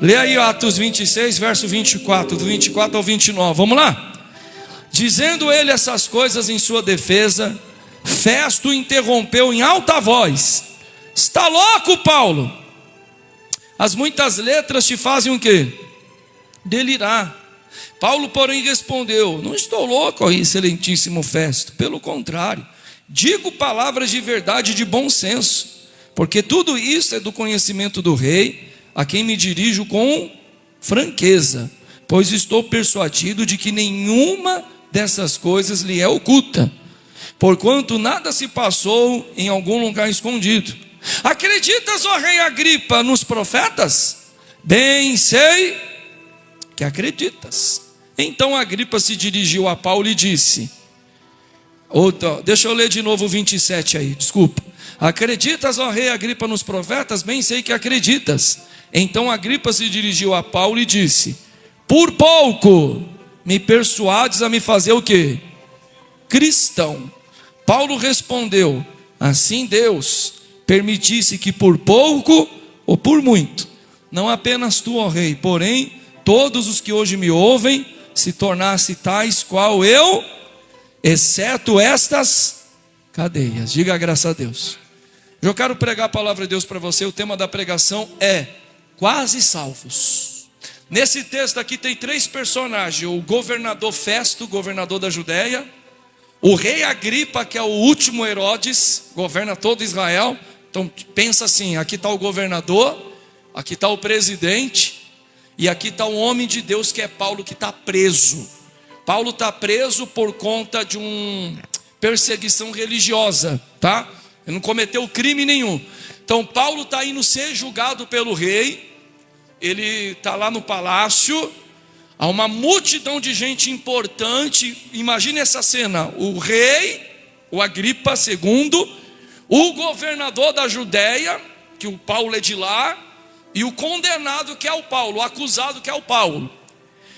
Lê aí Atos 26, verso 24, do 24 ao 29, vamos lá? Dizendo ele essas coisas em sua defesa, Festo interrompeu em alta voz: está louco, Paulo? As muitas letras te fazem o quê? Delirar. Paulo, porém, respondeu: não estou louco, excelentíssimo Festo, pelo contrário, digo palavras de verdade e de bom senso, porque tudo isso é do conhecimento do rei, a quem me dirijo com franqueza, pois estou persuadido de que nenhuma dessas coisas lhe é oculta, porquanto nada se passou em algum lugar escondido. Acreditas, ó rei Agripa, nos profetas? Bem sei que acreditas. Então Agripa se dirigiu a Paulo e disse, deixa eu ler de novo o 27 aí, desculpa. Acreditas, ó rei Agripa, nos profetas? Bem sei que acreditas. Então Agripa se dirigiu a Paulo e disse, por pouco me persuades a me fazer o quê? Cristão. Paulo respondeu, assim Deus permitisse que por pouco ou por muito, não apenas tu, ó rei, porém todos os que hoje me ouvem, se tornasse tais qual eu, exceto estas cadeias. Diga graças a Deus. Eu quero pregar a palavra de Deus para você. O tema da pregação é quase salvos. Nesse texto aqui tem três personagens: o governador Festo, governador da Judéia, o rei Agripa, que é o último Herodes, governa todo Israel. Então pensa assim, aqui está o governador, aqui está o presidente, e aqui está um homem de Deus que é Paulo, que está preso. Paulo está preso por conta de uma perseguição religiosa, tá? Ele não cometeu crime nenhum. Então Paulo está indo ser julgado pelo rei. Ele está lá no palácio, há uma multidão de gente importante. Imagine essa cena: o rei, o Agripa II, o governador da Judéia, que o Paulo é de lá, e o condenado, que é o Paulo, o acusado, que é o Paulo.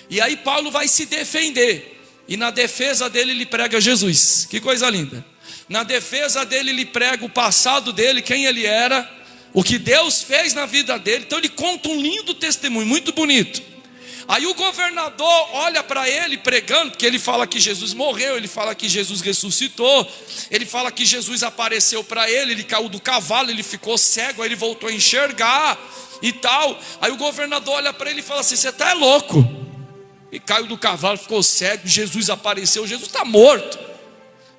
E aí Paulo vai se defender, e na defesa dele ele prega Jesus. Que coisa linda. Na defesa dele ele prega o passado dele, quem ele era, o que Deus fez na vida dele. Então ele conta um lindo testemunho, muito bonito. Aí o governador olha para ele pregando, porque ele fala que Jesus morreu, ele fala que Jesus ressuscitou, ele fala que Jesus apareceu para ele, ele caiu do cavalo, ele ficou cego, aí ele voltou a enxergar e tal. Aí o governador olha para ele e fala assim: você está louco? E caiu do cavalo, ficou cego, Jesus apareceu, Jesus está morto.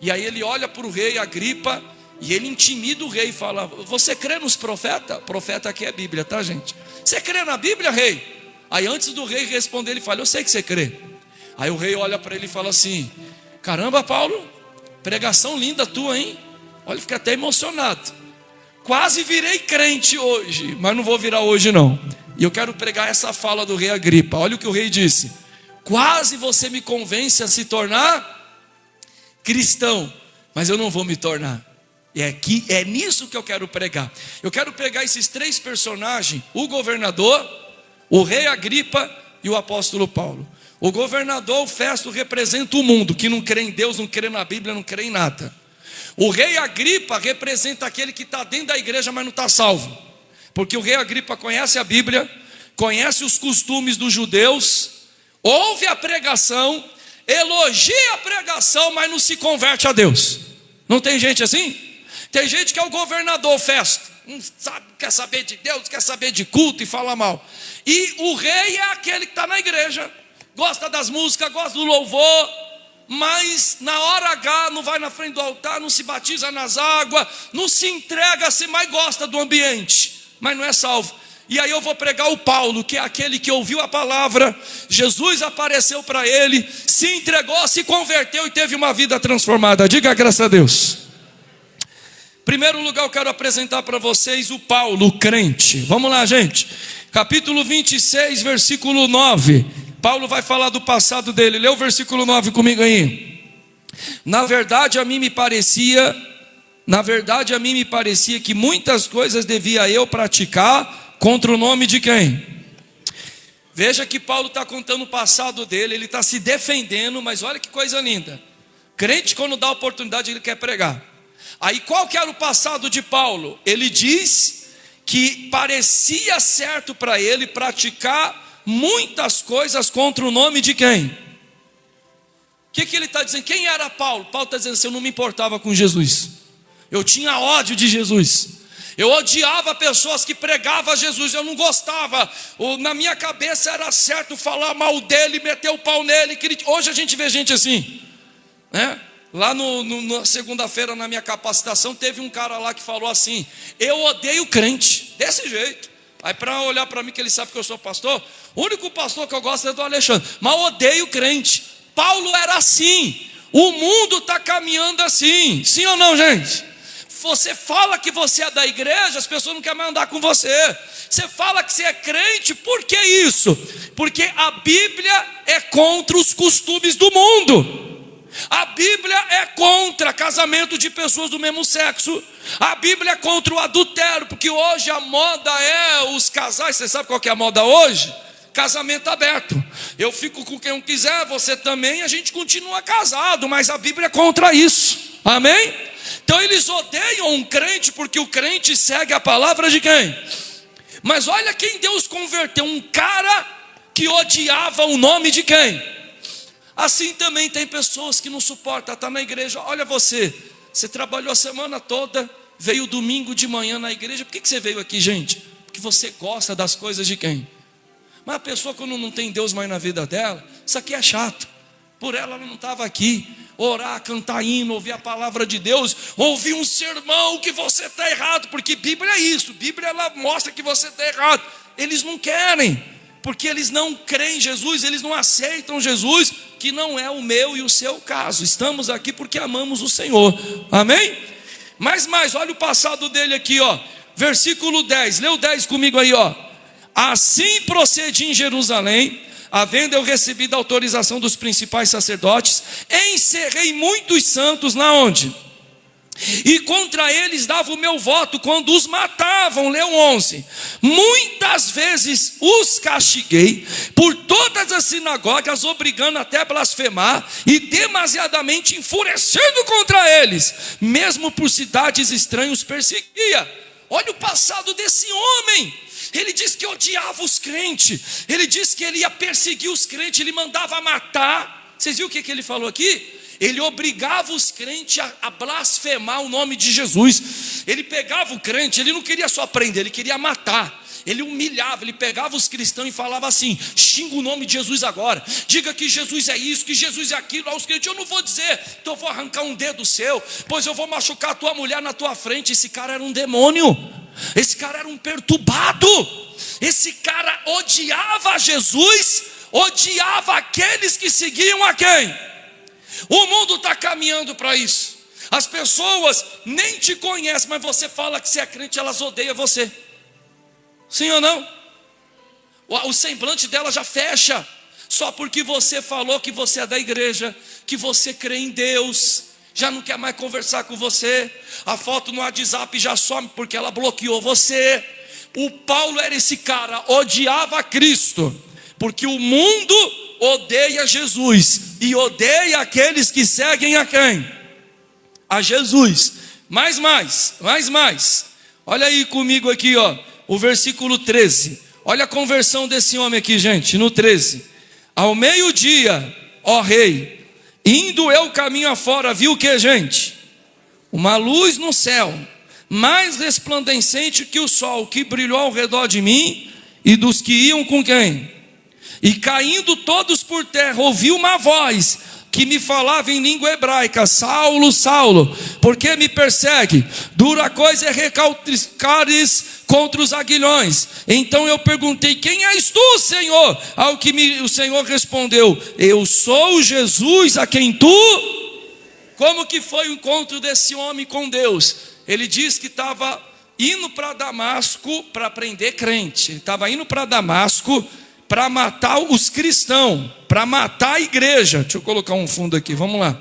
E aí ele olha para o rei Agripa e ele intimida o rei e fala: você crê nos profetas? Profeta aqui é Bíblia, tá, gente? Você crê na Bíblia, rei? Aí antes do rei responder, ele fala: eu sei que você crê. Aí o rei olha para ele e fala assim: caramba, Paulo, pregação linda tua, hein? Olha, fica até emocionado. Quase virei crente hoje, mas não vou virar hoje não. E eu quero pregar essa fala do rei Agripa. Olha o que o rei disse: quase você me convence a se tornar cristão, mas eu não vou me tornar. E é nisso que eu quero pregar. Eu quero pegar esses três personagens: o governador, o rei Agripa e o apóstolo Paulo. O governador, o Festo, representa o mundo que não crê em Deus, não crê na Bíblia, não crê em nada. O rei Agripa representa aquele que está dentro da igreja, mas não está salvo. Porque o rei Agripa conhece a Bíblia, conhece os costumes dos judeus, ouve a pregação, elogia a pregação, mas não se converte a Deus. Não tem gente assim? Tem gente que é o governador Festo, não sabe, quer saber de Deus, quer saber de culto e fala mal. E o rei é aquele que está na igreja, gosta das músicas, gosta do louvor, mas na hora H não vai na frente do altar, não se batiza nas águas, não se entrega assim, mas gosta do ambiente, mas não é salvo. E aí eu vou pregar o Paulo, que é aquele que ouviu a palavra, Jesus apareceu para ele, se entregou, se converteu e teve uma vida transformada. Diga graças a Deus. Primeiro lugar, eu quero apresentar para vocês o Paulo, o crente. Vamos lá, gente. Capítulo 26, versículo 9. Paulo vai falar do passado dele. Lê o versículo 9 comigo aí. Na verdade a mim me parecia que muitas coisas devia eu praticar contra o nome de quem? Veja que Paulo está contando o passado dele, ele está se defendendo, mas olha que coisa linda. Crente, quando dá oportunidade, ele quer pregar. Aí qual que era o passado de Paulo? Ele diz que parecia certo para ele praticar muitas coisas contra o nome de quem? O que ele está dizendo? Quem era Paulo? Paulo está dizendo assim: eu não me importava com Jesus, eu tinha ódio de Jesus, eu odiava pessoas que pregavam Jesus, eu não gostava, na minha cabeça era certo falar mal dele, meter o pau nele. Hoje a gente vê gente assim, né? Lá na segunda-feira, na minha capacitação, teve um cara lá que falou assim: eu odeio crente, desse jeito. Aí para olhar para mim, que ele sabe que eu sou pastor, o único pastor que eu gosto é do Alexandre, mas odeio crente. Paulo era assim, o mundo está caminhando assim, sim ou não, gente? Você fala que você é da igreja, as pessoas não querem mais andar com você. Você fala que você é crente, por que isso? Porque a Bíblia é contra os costumes do mundo. A Bíblia é contra casamento de pessoas do mesmo sexo. A Bíblia é contra o adultério, porque hoje a moda é os casais. Você sabe qual que é a moda hoje? Casamento aberto. Eu fico com quem eu quiser, você também, a gente continua casado, mas a Bíblia é contra isso. Amém? Então eles odeiam um crente porque o crente segue a palavra de quem? Mas olha quem Deus converteu, um cara que odiava o nome de quem? Assim também tem pessoas que não suportam estar na igreja. Olha você trabalhou a semana toda, veio domingo de manhã na igreja. Por que você veio aqui, gente? Porque você gosta das coisas de quem? Mas a pessoa, quando não tem Deus mais na vida dela, isso aqui é chato. Por ela não estava aqui. Orar, cantar hino, ouvir a palavra de Deus, ouvir um sermão que você está errado, porque Bíblia é isso, Bíblia ela mostra que você está errado. Eles não querem, porque eles não creem em Jesus, eles não aceitam Jesus, que não é o meu e o seu caso. Estamos aqui porque amamos o Senhor, amém? Mas olha o passado dele aqui, ó, versículo 10, lê o 10 comigo aí, ó. Assim procedi em Jerusalém, havendo eu recebido a autorização dos principais sacerdotes, encerrei muitos santos na onde? E contra eles dava o meu voto quando os matavam, lê o 11. Muitas vezes os castiguei por todas as sinagogas, obrigando até a blasfemar, e demasiadamente enfurecendo contra eles, mesmo por cidades estranhas perseguia. Olha o passado desse homem. Ele disse que odiava os crentes, ele disse que ele ia perseguir os crentes, ele mandava matar. Vocês viram o que ele falou aqui? Ele obrigava os crentes a blasfemar o nome de Jesus. Ele pegava o crente, ele não queria só prender, ele queria matar. Ele humilhava, ele pegava os cristãos e falava assim: xinga o nome de Jesus agora, diga que Jesus é isso, que Jesus é aquilo. Aos crentes: eu não vou dizer, então eu vou arrancar um dedo seu, pois eu vou machucar a tua mulher na tua frente. Esse cara era um demônio, esse cara era um perturbado, esse cara odiava Jesus, odiava aqueles que seguiam a quem? O mundo está caminhando para isso. As pessoas nem te conhecem, mas você fala que você é crente, elas odeiam você. Sim ou não? O semblante dela já fecha, só porque você falou que você é da igreja, que você crê em Deus, já não quer mais conversar com você. A foto no WhatsApp já some porque ela bloqueou você. O Paulo era esse cara, odiava Cristo, porque o mundo odeia Jesus e odeia aqueles que seguem a quem? A Jesus. Mais. Olha aí comigo aqui, ó, o versículo 13. Olha a conversão desse homem aqui, gente, no 13. Ao meio-dia, ó rei, indo eu caminho afora, viu o que, gente? Uma luz no céu, mais resplandecente que o sol, que brilhou ao redor de mim e dos que iam com quem? E caindo todos por terra, ouvi uma voz que me falava em língua hebraica: Saulo, Saulo, por que me persegue? Dura coisa é recalcares contra os aguilhões. Então eu perguntei: quem és tu, Senhor? Ao que o Senhor respondeu: eu sou Jesus a quem tu... Como que foi o encontro desse homem com Deus? Ele diz que estava indo para Damasco para prender crente. Ele estava indo para Damasco para matar os cristãos, para matar a igreja. Deixa eu colocar um fundo aqui, vamos lá.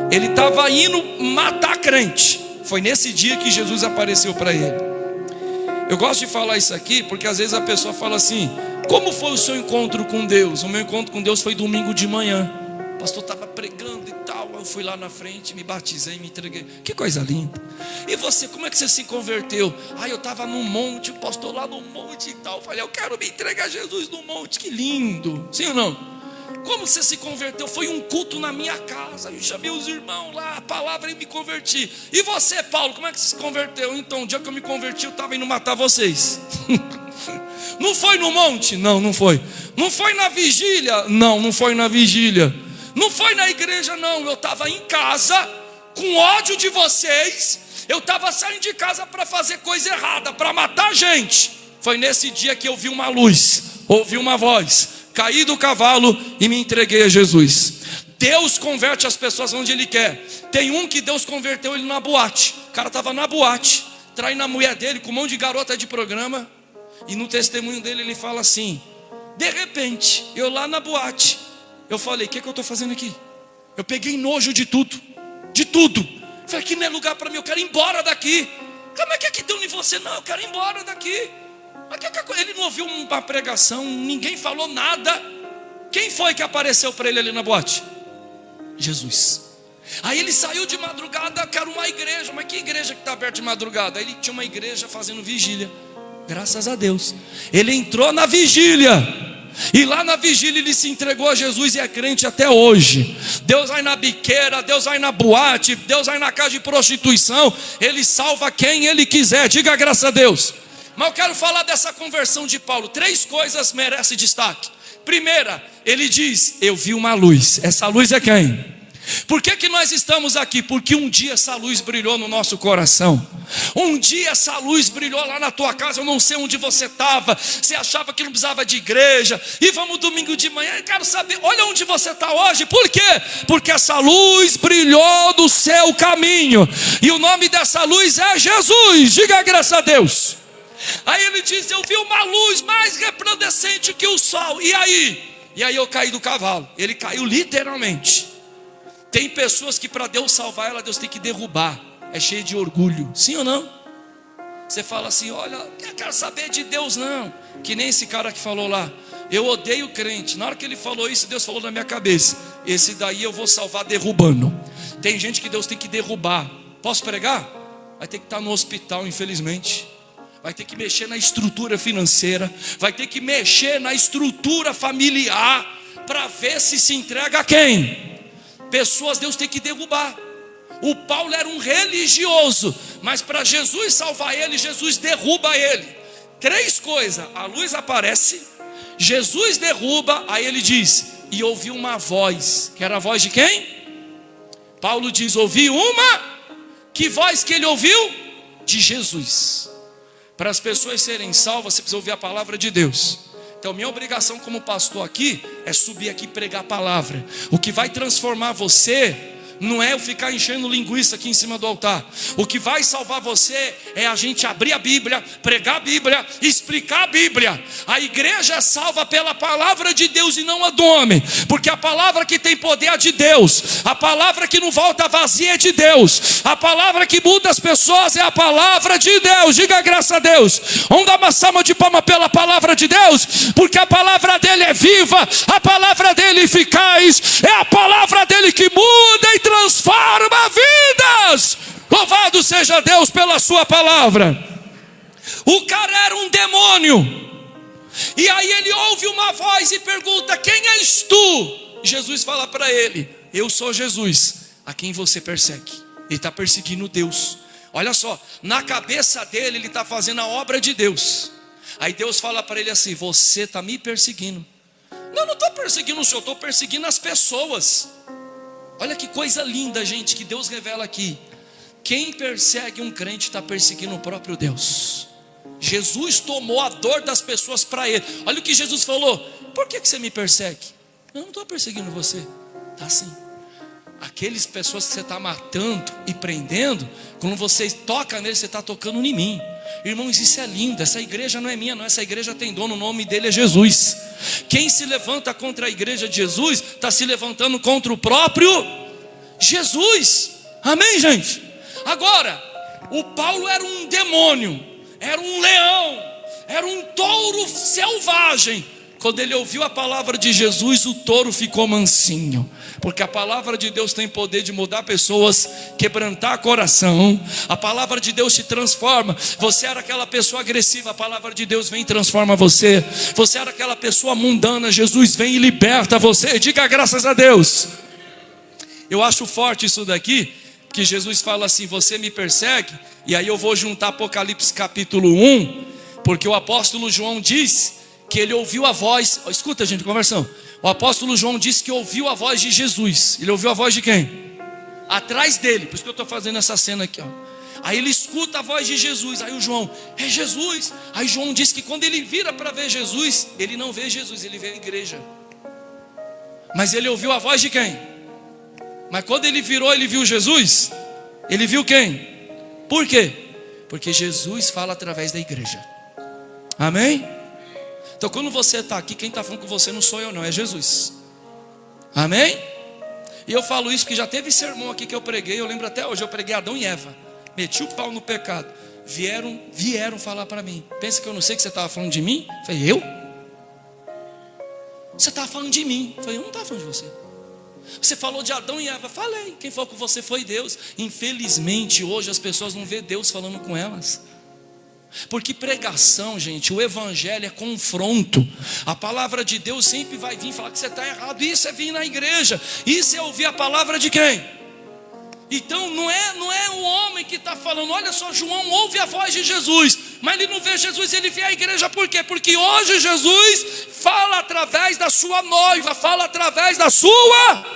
Ele estava indo matar crente. Foi nesse dia que Jesus apareceu para ele. Eu gosto de falar isso aqui porque às vezes a pessoa fala assim: como foi o seu encontro com Deus? O meu encontro com Deus foi domingo de manhã. O pastor estava pregando e tal, eu fui lá na frente, me batizei, me entreguei. Que coisa linda. E você, como é que você se converteu? Eu estava num monte, o pastor lá no monte e tal. Eu falei, eu quero me entregar a Jesus no monte. Que lindo, sim ou não? Como você se converteu? Foi um culto na minha casa, eu chamei os irmãos lá, a palavra, e me converti. E você, Paulo, como é que você se converteu? Então, o dia que eu me converti, eu estava indo matar vocês. Não foi no monte? Não, não foi. Não foi na vigília? Não, não foi na vigília. Não foi na igreja? Não, eu estava em casa, com ódio de vocês. Eu estava saindo de casa para fazer coisa errada, para matar gente. Foi nesse dia que eu vi uma luz, ouvi uma voz, caí do cavalo e me entreguei a Jesus. Deus converte as pessoas onde Ele quer. Tem um que Deus converteu ele na boate. O cara estava na boate, traindo a mulher dele com um monte de garota de programa. E no testemunho dele ele fala assim: de repente, eu lá na boate, eu falei, o que eu estou fazendo aqui? Eu peguei nojo de tudo. De tudo. Falei, aqui não é lugar para mim, eu quero ir embora daqui. Como é que aqui deu em você? Não, eu quero ir embora daqui. Ele não ouviu uma pregação, ninguém falou nada. Quem foi que apareceu para ele ali na boate? Jesus. Aí ele saiu de madrugada, quero uma igreja. Mas que igreja que está aberta de madrugada? Aí ele tinha uma igreja fazendo vigília. Graças a Deus. Ele entrou na vigília. E lá na vigília ele se entregou a Jesus e é crente até hoje. Deus vai na biqueira, Deus vai na boate, Deus vai na casa de prostituição. Ele salva quem Ele quiser. Diga graças a Deus. Mas eu quero falar dessa conversão de Paulo. 3 coisas merecem destaque. Primeira, ele diz, eu vi uma luz. Essa luz é quem? Por que nós estamos aqui? Porque um dia essa luz brilhou no nosso coração. Um dia essa luz brilhou lá na tua casa. Eu não sei onde você estava. Você achava que não precisava de igreja. E vamos domingo de manhã, eu quero saber, olha onde você está hoje. Por quê? Porque essa luz brilhou no seu caminho. E o nome dessa luz é Jesus. Diga graças a Deus. Aí ele diz, eu vi uma luz mais resplandecente que o sol. E aí? E aí eu caí do cavalo. Ele caiu literalmente. Tem pessoas que para Deus salvar ela, Deus tem que derrubar. É cheio de orgulho, sim ou não? Você fala assim, olha, eu quero saber de Deus não. Que nem esse cara que falou lá, eu odeio crente. Na hora que ele falou isso, Deus falou na minha cabeça, esse daí eu vou salvar derrubando. Tem gente que Deus tem que derrubar. Posso pregar? Vai ter que estar no hospital, infelizmente. Vai ter que mexer na estrutura financeira, vai ter que mexer na estrutura familiar, para ver se entrega a quem? Pessoas Deus tem que derrubar. O Paulo era um religioso, mas para Jesus salvar ele, Jesus derruba ele. 3 coisas, a luz aparece, Jesus derruba, aí ele diz, e ouviu uma voz, que era a voz de quem? Paulo diz, ouvi uma, que voz que ele ouviu? De Jesus. Para as pessoas serem salvas, você precisa ouvir a palavra de Deus. Então minha obrigação como pastor aqui é subir aqui e pregar a palavra. O que vai transformar você não é eu ficar enchendo linguiça aqui em cima do altar. O que vai salvar você é a gente abrir a Bíblia, pregar a Bíblia, explicar a Bíblia. A igreja é salva pela palavra de Deus e não a do homem, porque a palavra que tem poder é de Deus. A palavra que não volta vazia é de Deus. A palavra que muda as pessoas é a palavra de Deus. Diga graças a Deus. Vamos dar uma salva de palmas pela palavra de Deus, porque a palavra dele é viva, a palavra dele é eficaz, é a palavra dele que muda e transforma vidas. Louvado seja Deus pela sua palavra. O cara era um demônio. E aí ele ouve uma voz e pergunta, quem és tu? Jesus fala para ele, eu sou Jesus, a quem você persegue. Ele está perseguindo Deus. Olha só, na cabeça dele ele está fazendo a obra de Deus. Aí Deus fala para ele assim, você está me perseguindo. Não estou perseguindo o Senhor, estou perseguindo as pessoas. Olha que coisa linda, gente, que Deus revela aqui. Quem persegue um crente está perseguindo o próprio Deus. Jesus tomou a dor das pessoas para ele. Olha o que Jesus falou, por que você me persegue? Eu não estou perseguindo você. Está assim. Aquelas pessoas que você está matando e prendendo, quando você toca neles, você está tocando em mim. Irmãos, isso é lindo. Essa igreja não é minha, não. Essa igreja tem dono, o nome dele é Jesus. Quem se levanta contra a igreja de Jesus, está se levantando contra o próprio Jesus. Amém, gente? Agora, o Paulo era um demônio, era um leão, era um touro selvagem. Quando ele ouviu a palavra de Jesus, o touro ficou mansinho. Porque a palavra de Deus tem poder de mudar pessoas, quebrantar coração. A palavra de Deus te transforma. Você era aquela pessoa agressiva, a palavra de Deus vem e transforma você. Você era aquela pessoa mundana, Jesus vem e liberta você. Diga graças a Deus. Eu acho forte isso daqui, que Jesus fala assim: você me persegue. E aí eu vou juntar Apocalipse capítulo 1, porque o apóstolo João diz que ele ouviu a voz. Escuta, gente, conversão. O apóstolo João disse que ouviu a voz de Jesus. Ele ouviu a voz de quem? Atrás dele. Por isso que eu estou fazendo essa cena aqui, ó. Aí ele escuta a voz de Jesus. Aí o João: é Jesus. Aí João diz que quando ele vira para ver Jesus, ele não vê Jesus, ele vê a igreja. Mas ele ouviu a voz de quem? Mas quando ele virou, ele viu Jesus. Ele viu quem? Por quê? Porque Jesus fala através da igreja. Amém? Então quando você está aqui, quem está falando com você não sou eu não, é Jesus. Amém? E eu falo isso porque já teve sermão aqui que eu preguei. Eu lembro até hoje, eu preguei Adão e Eva. Meti o pau no pecado. Vieram falar para mim: pensa que eu não sei que você estava falando de mim? Eu falei: eu? Você estava falando de mim. Eu falei: eu não estava falando de você. Você falou de Adão e Eva. Falei. Quem falou com você foi Deus. Infelizmente hoje as pessoas não vê Deus falando com elas. Porque pregação, gente, o evangelho é confronto. A palavra de Deus sempre vai vir falar que você está errado. Isso é vir na igreja. Isso é ouvir a palavra de quem? Então não é o homem que está falando. Olha só, João ouve a voz de Jesus, mas ele não vê Jesus, ele vê a igreja. Por quê? Porque hoje Jesus fala através da sua noiva, fala através da sua.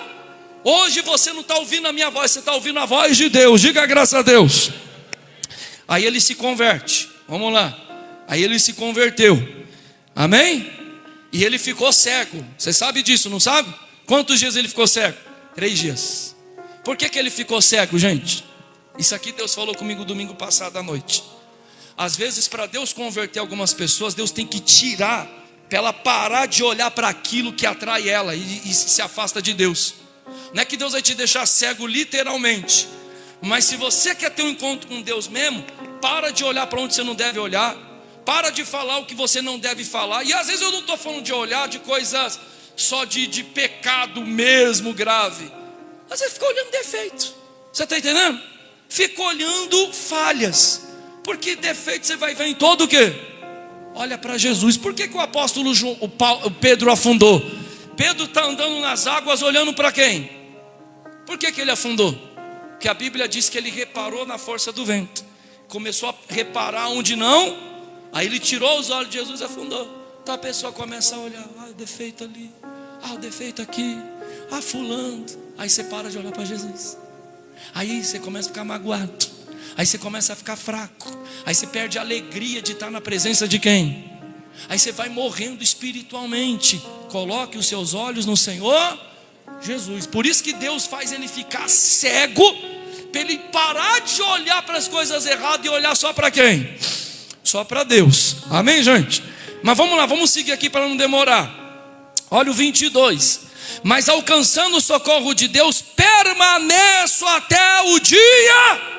Hoje você não está ouvindo a minha voz, você está ouvindo a voz de Deus. Diga graças a Deus. Aí ele se converte. Vamos lá. Aí ele se converteu. Amém? E ele ficou cego. Você sabe disso, não sabe? Quantos dias ele ficou cego? 3 dias. Por que ele ficou cego, gente? Isso aqui Deus falou comigo domingo passado à noite. Às vezes, para Deus converter algumas pessoas, Deus tem que tirar, para ela parar de olhar para aquilo que atrai ela e se afasta de Deus. Não é que Deus vai te deixar cego literalmente, mas se você quer ter um encontro com Deus mesmo, para de olhar para onde você não deve olhar. Para de falar o que você não deve falar. E às vezes eu não estou falando de olhar de coisas só de pecado mesmo grave. Às vezes fica olhando defeito. Você está entendendo? Fica olhando falhas. Porque defeito você vai ver em todo o quê? Olha para Jesus. Por que o apóstolo o Pedro afundou? Pedro está andando nas águas olhando para quem? Por que ele afundou? Porque a Bíblia diz que ele reparou na força do vento. Começou a reparar onde não. Aí ele tirou os olhos de Jesus e afundou. Então a pessoa começa a olhar: o defeito ali, o defeito aqui, fulano. Aí você para de olhar para Jesus. Aí você começa a ficar magoado. Aí você começa a ficar fraco. Aí você perde a alegria de estar na presença de quem? Aí você vai morrendo espiritualmente. Coloque os seus olhos no Senhor Jesus. Por isso que Deus faz ele ficar cego, para ele parar de olhar para as coisas erradas e olhar só para quem? Só para Deus. Amém, gente? Mas vamos lá, vamos seguir aqui para não demorar. Olha o 22. Mas alcançando o socorro de Deus, permaneço até o dia.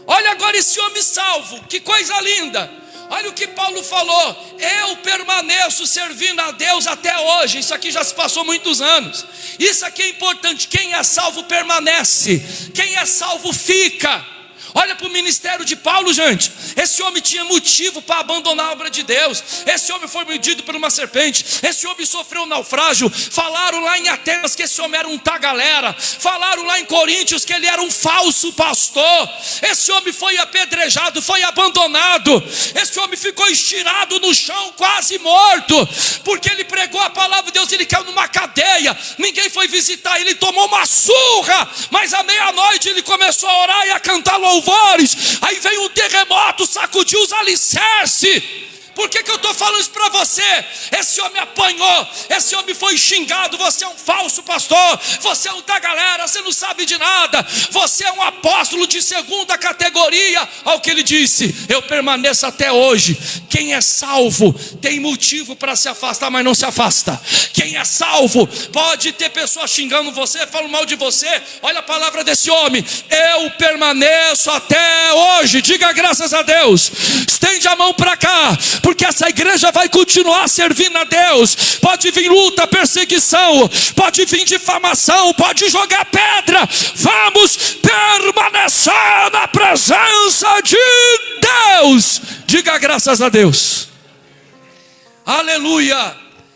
Olha agora esse homem salvo, que coisa linda. Olha o que Paulo falou: eu permaneço servindo a Deus até hoje. Isso aqui já se passou muitos anos. Isso aqui é importante. Quem é salvo permanece. Quem é salvo fica. Olha para o ministério de Paulo, gente. Esse homem tinha motivo para abandonar a obra de Deus. Esse homem foi mordido por uma serpente. Esse homem sofreu um naufrágio. Falaram lá em Atenas que esse homem era um tagalera. Falaram lá em Coríntios que ele era um falso pastor. Esse homem foi apedrejado, foi abandonado. Esse homem ficou estirado no chão, quase morto, porque ele pregou a palavra de Deus. Ele caiu numa cadeia. Ninguém foi visitar. Ele tomou uma surra. Mas à meia-noite ele começou a orar e a cantar louvores. Aí veio um terremoto, sacudiu os alicerces. Por que eu estou falando isso para você? Esse homem apanhou, esse homem foi xingado. Você é um falso pastor, você é um tagalera, você não sabe de nada, você é um apóstolo de segunda categoria. Olha o que ele disse: eu permaneço até hoje. Quem é salvo tem motivo para se afastar, mas não se afasta. Quem é salvo, pode ter pessoas xingando você, falando mal de você. Olha a palavra desse homem: eu permaneço até hoje. Diga graças a Deus. Estende a mão para cá, porque essa igreja vai continuar servindo a Deus. Pode vir luta, perseguição, pode vir difamação, pode jogar pedra, vamos permanecer na presença de Deus. Diga graças a Deus. Aleluia.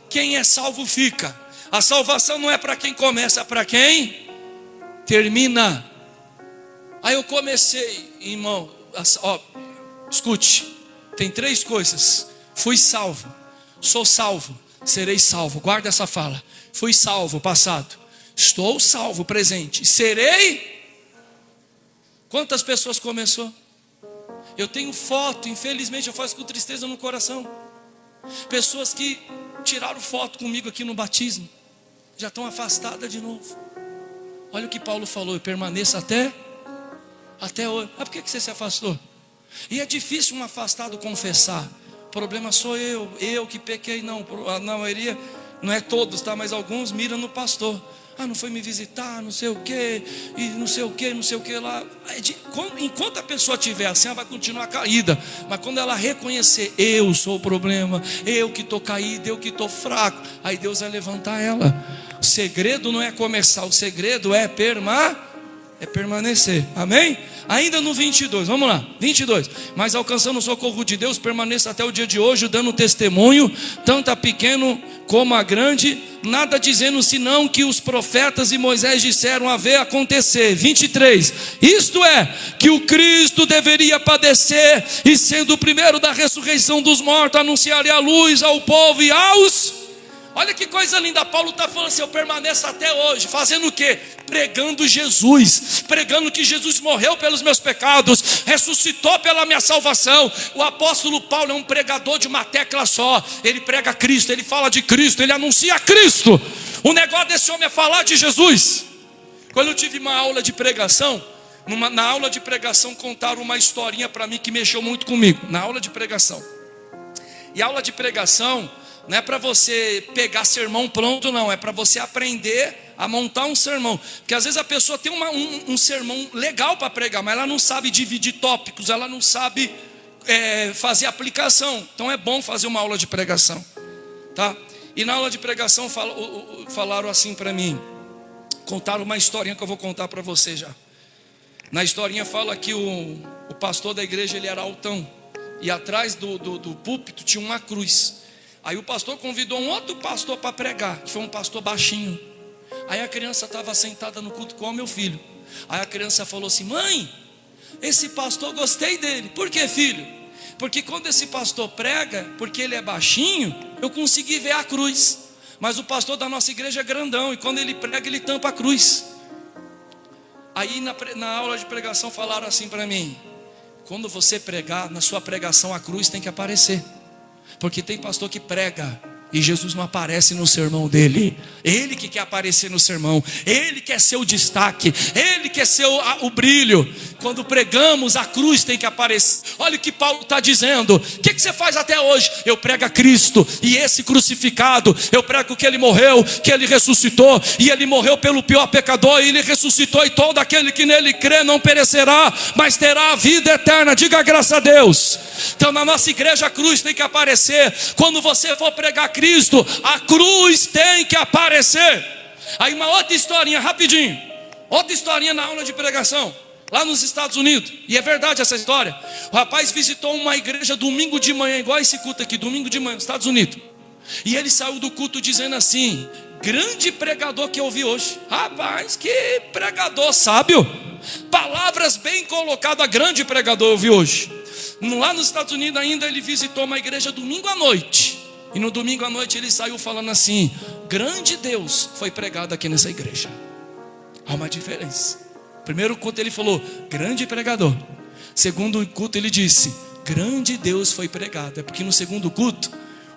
Quem é salvo fica. A salvação não é para quem começa, é para quem termina. Aí eu comecei, irmão, escute, tem 3 coisas. Fui salvo, sou salvo, serei salvo. Guarda essa fala. Fui salvo, passado. Estou salvo, presente. Serei. Quantas pessoas começou? Eu tenho foto, infelizmente eu faço com tristeza no coração. Pessoas que tiraram foto comigo aqui no batismo, já estão afastadas de novo. Olha o que Paulo falou: eu permaneço até hoje. Por que você se afastou? E é difícil um afastado confessar. O problema sou eu que pequei. Não, na maioria, não é todos, tá? Mas alguns miram no pastor. Não foi me visitar, não sei o que, e não sei o que lá. Enquanto a pessoa estiver assim, ela vai continuar caída. Mas quando ela reconhecer: eu sou o problema, eu que estou caído, eu que estou fraco, aí Deus vai levantar ela. O segredo não é começar, o segredo é permanecer. Amém? Ainda no 22, vamos lá, 22. Mas alcançando o socorro de Deus, permaneça até o dia de hoje, dando testemunho, tanto a pequeno como a grande, nada dizendo senão que os profetas e Moisés disseram haver acontecer. 23. Isto é, que o Cristo deveria padecer, e sendo o primeiro da ressurreição dos mortos, anunciaria a luz ao povo e aos... Olha que coisa linda, Paulo está falando assim: eu permaneço até hoje, fazendo o quê? Pregando Jesus, pregando que Jesus morreu pelos meus pecados, ressuscitou pela minha salvação. O apóstolo Paulo é um pregador de uma tecla só. Ele prega Cristo, ele fala de Cristo, ele anuncia Cristo. O negócio desse homem é falar de Jesus. Quando eu tive uma aula de pregação, na aula de pregação contaram uma historinha para mim que mexeu muito comigo. Na aula de pregação. E a aula de pregação não é para você pegar sermão pronto, não. É para você aprender a montar um sermão. Porque às vezes a pessoa tem um sermão legal para pregar, mas ela não sabe dividir tópicos, ela não sabe fazer aplicação. Então é bom fazer uma aula de pregação, tá? E na aula de pregação falaram assim para mim. Contaram uma historinha que eu vou contar para você já. Na historinha fala que o pastor da igreja, ele era altão. E atrás do púlpito tinha uma cruz. Aí o pastor convidou um outro pastor para pregar, que foi um pastor baixinho. Aí a criança estava sentada no culto com o meu filho. Aí a criança falou assim: mãe, esse pastor, gostei dele. Por que, filho? Porque quando esse pastor prega, porque ele é baixinho, eu consegui ver a cruz. Mas o pastor da nossa igreja é grandão, e quando ele prega, ele tampa a cruz. Aí na aula de pregação falaram assim para mim: quando você pregar, na sua pregação a cruz tem que aparecer. Porque tem pastor que prega e Jesus não aparece no sermão dele. Ele que quer aparecer no sermão, ele quer ser o destaque, ele quer ser o brilho. Quando pregamos, a cruz tem que aparecer. Olha o que Paulo está dizendo. O que você faz até hoje? Eu prego a Cristo e esse crucificado. Eu prego que ele morreu, que ele ressuscitou, e ele morreu pelo pior pecador, e ele ressuscitou, e todo aquele que nele crê não perecerá, mas terá a vida eterna. Diga graças a Deus. Então na nossa igreja a cruz tem que aparecer. Quando você for pregar Cristo, a cruz tem que aparecer. Aí uma outra historinha, rapidinho. Outra historinha na aula de pregação, lá nos Estados Unidos. E é verdade essa história. O rapaz visitou uma igreja domingo de manhã, igual esse culto aqui, domingo de manhã, nos Estados Unidos. E ele saiu do culto dizendo assim: grande pregador que eu ouvi hoje. Rapaz, que pregador sábio. Palavras bem colocadas, grande pregador eu ouvi hoje. Lá nos Estados Unidos ainda ele visitou uma igreja domingo à noite. E no domingo à noite ele saiu falando assim: grande Deus foi pregado aqui nessa igreja. Há uma diferença. Primeiro culto ele falou: grande pregador. Segundo culto ele disse: grande Deus foi pregado. É porque no segundo culto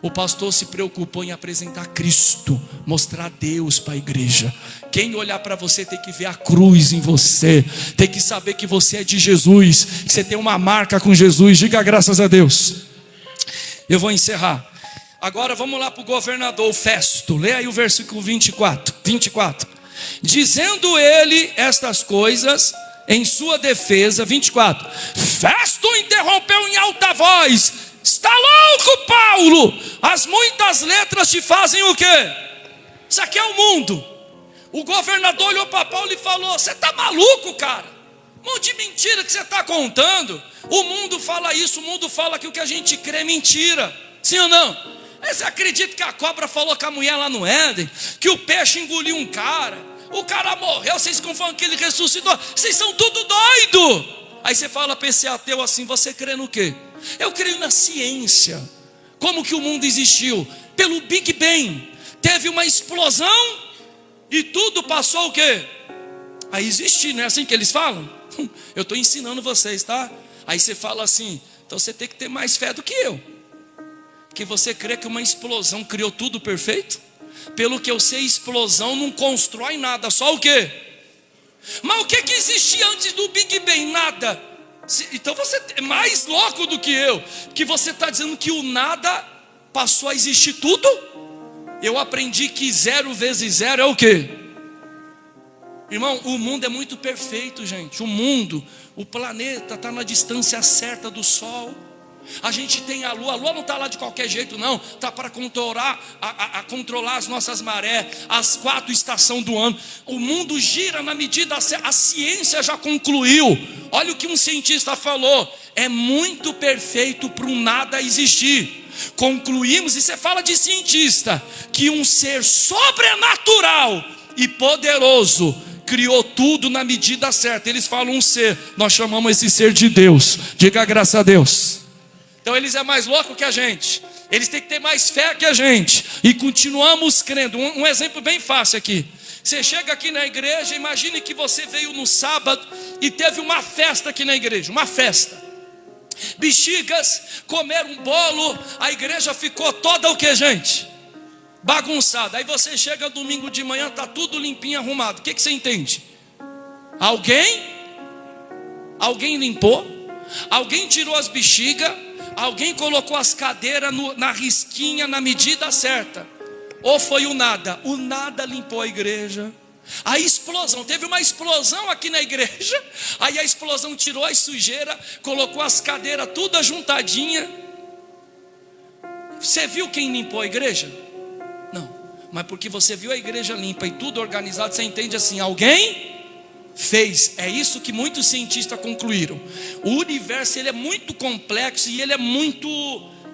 o pastor se preocupou em apresentar Cristo, mostrar Deus para a igreja. Quem olhar para você tem que ver a cruz em você, tem que saber que você é de Jesus, que você tem uma marca com Jesus. Diga graças a Deus. Eu vou encerrar. Agora vamos lá para o governador Festo. Lê aí o versículo 24. Dizendo ele estas coisas em sua defesa, 24. Festo interrompeu em alta voz: Está louco, Paulo? As muitas letras te fazem o quê? Isso aqui é o mundo. O governador olhou para Paulo e falou: você está maluco, cara? Um monte de mentira que você está contando. O mundo fala isso, o mundo fala que o que a gente crê é mentira. Sim ou não? Você acredita que a cobra falou com a mulher lá no Éden? Que o peixe engoliu um cara? O cara morreu, vocês ficam falando que ele ressuscitou. Vocês são tudo doido. Aí você fala para esse ateu assim: você crê no quê? Eu creio na ciência. Como que o mundo existiu? Pelo Big Bang. Teve uma explosão e tudo passou o quê? A existir, não é assim que eles falam? Eu estou ensinando vocês, tá? Aí você fala assim: então você tem que ter mais fé do que eu, porque você crê que uma explosão criou tudo perfeito? Pelo que eu sei, explosão não constrói nada, só o quê? Mas o que existia antes do Big Bang? Nada. Então você é mais louco do que eu, que você está dizendo que o nada passou a existir tudo? Eu aprendi que 0 vezes 0 é o quê? Irmão, o mundo é muito perfeito, gente. O mundo, o planeta está na distância certa do Sol. A gente tem a Lua não está lá de qualquer jeito não. Está para controlar as nossas marés, as 4 estações do ano. O mundo gira na medida certa. A ciência já concluiu. Olha o que um cientista falou: é muito perfeito para um nada existir. Concluímos, e você fala de cientista, que um ser sobrenatural e poderoso criou tudo na medida certa. Eles falam um ser, nós chamamos esse ser de Deus. Diga graças a Deus. Então eles é mais louco que a gente, eles têm que ter mais fé que a gente, e continuamos crendo. Um exemplo bem fácil aqui: você chega aqui na igreja, imagine que você veio no sábado e teve uma festa aqui na igreja, uma festa. Bexigas comeram um bolo, a igreja ficou toda o que, gente? Bagunçada. Aí você chega domingo de manhã, está tudo limpinho, arrumado. O que você entende? Alguém limpou, alguém tirou as bexigas, alguém colocou as cadeiras na risquinha, na medida certa. Ou foi o nada limpou a igreja. A explosão, teve uma explosão aqui na igreja. Aí a explosão tirou as sujeiras, colocou as cadeiras tudo juntadinha. Você viu quem limpou a igreja? Não, mas porque você viu a igreja limpa e tudo organizado, você entende assim: alguém fez. É isso que muitos cientistas concluíram. O universo, ele é muito complexo e ele é muito,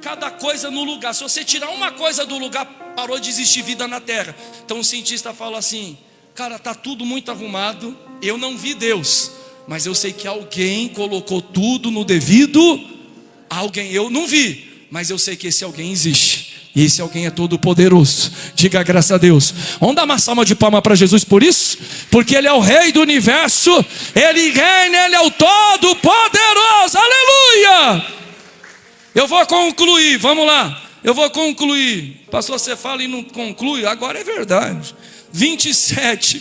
cada coisa no lugar. Se você tirar uma coisa do lugar, parou de existir vida na terra. Então o cientista fala assim: cara, está tudo muito arrumado. Eu não vi Deus, mas eu sei que alguém colocou tudo no devido. Alguém, eu não vi, mas eu sei que esse alguém existe. E esse alguém é todo poderoso. Diga graças a Deus. Vamos dar uma salva de palmas para Jesus por isso? Porque Ele é o Rei do universo. Ele reina, Ele é o todo poderoso. Aleluia. Eu vou concluir, vamos lá. Eu vou concluir. Pastor, você fala e não conclui? Agora é verdade. 27.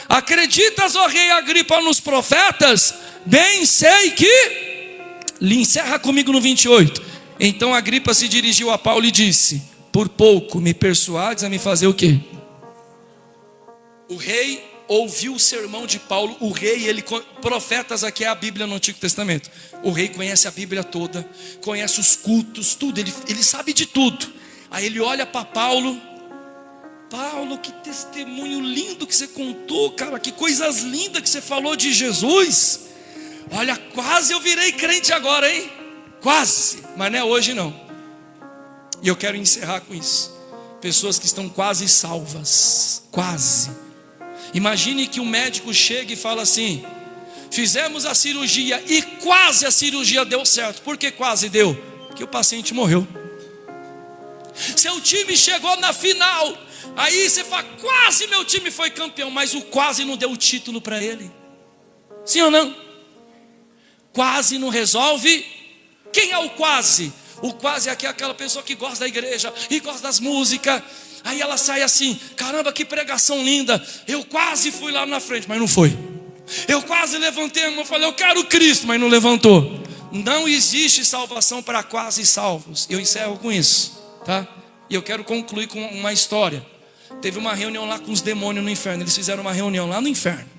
Acreditas, ó rei Agripa, nos profetas? Bem sei que... Encerra comigo no 28. Então Agripa se dirigiu a Paulo e disse: por pouco me persuades a me fazer o quê? O rei ouviu o sermão de Paulo. O rei, profetas aqui é a Bíblia no Antigo Testamento. O rei conhece a Bíblia toda, conhece os cultos, tudo, ele sabe de tudo. Aí ele olha para Paulo: Paulo, que testemunho lindo que você contou, cara, que coisas lindas que você falou de Jesus. Olha, quase eu virei crente agora, hein? Quase, mas não é hoje não. E eu quero encerrar com isso. Pessoas que estão quase salvas, quase. Imagine que um médico chega e fala assim: fizemos a cirurgia e quase a cirurgia deu certo. Por que quase deu? Porque o paciente morreu. Seu time chegou na final, aí você fala: quase meu time foi campeão, mas o quase não deu o título para ele. Sim ou não? Quase não resolve. Quem é o quase? O quase é aquela pessoa que gosta da igreja e gosta das músicas. Aí ela sai assim: caramba, que pregação linda. Eu quase fui lá na frente, mas não foi. Eu quase levantei a mão e falei: eu quero Cristo, mas não levantou. Não existe salvação para quase salvos. Eu encerro com isso, tá? E eu quero concluir com uma história. Teve uma reunião lá com os demônios no inferno. Eles fizeram uma reunião lá no inferno.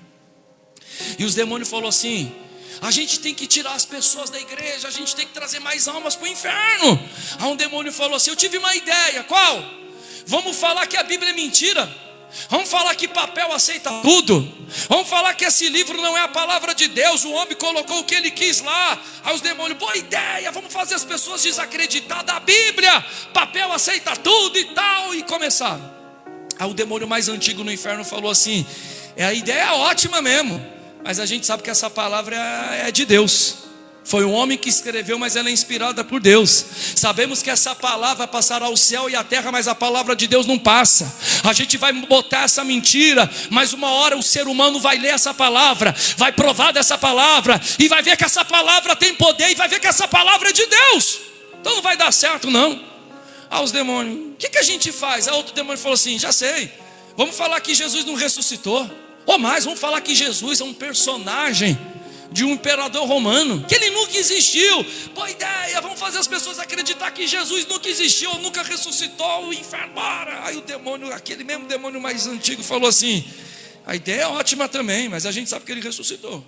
E os demônios falaram assim: A gente tem que tirar as pessoas da igreja, a gente tem que trazer mais almas para o inferno. Aí um demônio falou assim: eu tive uma ideia. Qual? Vamos falar que a Bíblia é mentira. Vamos falar que papel aceita tudo. Vamos falar que esse livro não é a palavra de Deus. O homem colocou o que ele quis lá. Aí os demônios: boa ideia, vamos fazer as pessoas desacreditar da Bíblia. Papel aceita tudo e tal. E começaram. Aí o demônio mais antigo no inferno falou assim: a ideia é ótima mesmo, mas a gente sabe que essa palavra é de Deus. Foi um homem que escreveu, mas ela é inspirada por Deus. Sabemos que essa palavra passará o céu e a terra, mas a palavra de Deus não passa. A gente vai botar essa mentira, mas uma hora o ser humano vai ler essa palavra, vai provar dessa palavra, e vai ver que essa palavra tem poder, e vai ver que essa palavra é de Deus. Então não vai dar certo não. Aí os demônios: o que a gente faz? Aí outro demônio falou assim: já sei, vamos falar que Jesus não ressuscitou. Ou mais, vamos falar que Jesus é um personagem de um imperador romano, que ele nunca existiu. Boa ideia, vamos fazer as pessoas acreditar que Jesus nunca existiu, nunca ressuscitou, o inferno bora. Aí o demônio, aquele mesmo demônio mais antigo, falou assim: a ideia é ótima também, mas a gente sabe que ele ressuscitou.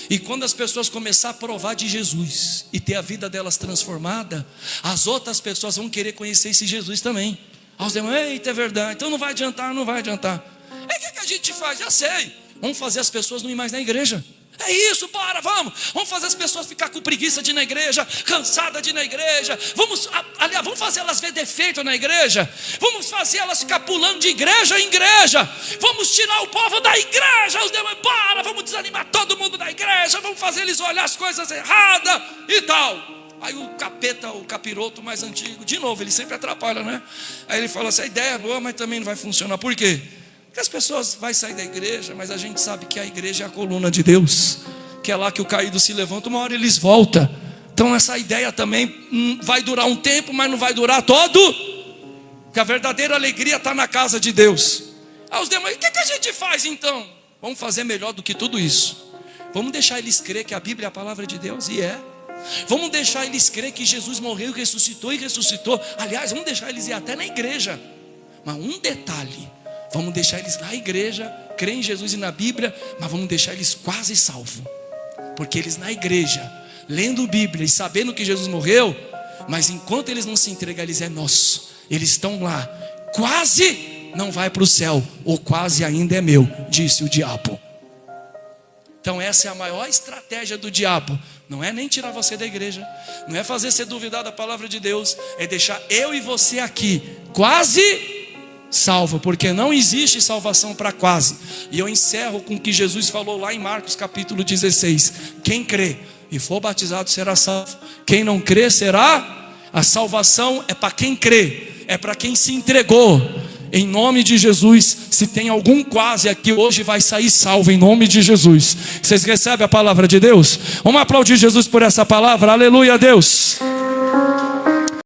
E quando as pessoas começarem a provar de Jesus e ter a vida delas transformada, as outras pessoas vão querer conhecer esse Jesus também. Aí os demônios: eita, é verdade, então não vai adiantar, não vai adiantar. Aí o que a gente faz? Já sei, vamos fazer as pessoas não ir mais na igreja. É isso, bora, vamos fazer as pessoas ficar com preguiça de ir na igreja, cansada de ir na igreja. Vamos fazer elas ver defeito na igreja. Vamos fazer elas ficar pulando de igreja em igreja. Vamos tirar o povo da igreja. Os demônios: bora, vamos desanimar todo mundo da igreja. Vamos fazer eles olhar as coisas erradas e tal. Aí o capeta, o capiroto mais antigo, de novo, ele sempre atrapalha, né? Aí ele fala assim: a ideia é boa, mas também não vai funcionar. Por quê? Porque as pessoas vão sair da igreja, mas a gente sabe que a igreja é a coluna de Deus, que é lá que o caído se levanta, uma hora eles voltam. Então essa ideia também vai durar um tempo, mas não vai durar todo, porque a verdadeira alegria está na casa de Deus. Aí os demônios: o que a gente faz então? Vamos fazer melhor do que tudo isso. Vamos deixar eles crer que a Bíblia é a palavra de Deus, e é. Vamos deixar eles crer que Jesus morreu, ressuscitou e ressuscitou. Aliás, vamos deixar eles ir até na igreja. Mas um detalhe: vamos deixar eles na igreja, crer em Jesus e na Bíblia, mas vamos deixar eles quase salvos. Porque eles na igreja, lendo Bíblia e sabendo que Jesus morreu, mas enquanto eles não se entregam, eles é nosso. Eles estão lá, quase não vai para o céu, ou quase ainda é meu, disse o diabo. Então essa é a maior estratégia do diabo. Não é nem tirar você da igreja, não é fazer você duvidar da palavra de Deus, é deixar eu e você aqui, quase salvo, porque não existe salvação para quase. E eu encerro com o que Jesus falou lá em Marcos capítulo 16: quem crê e for batizado será salvo, quem não crê será. A salvação é para quem crê, é para quem se entregou. Em nome de Jesus, se tem algum quase aqui hoje, vai sair salvo em nome de Jesus. Vocês recebem a palavra de Deus? Vamos aplaudir Jesus por essa palavra. Aleluia, Deus.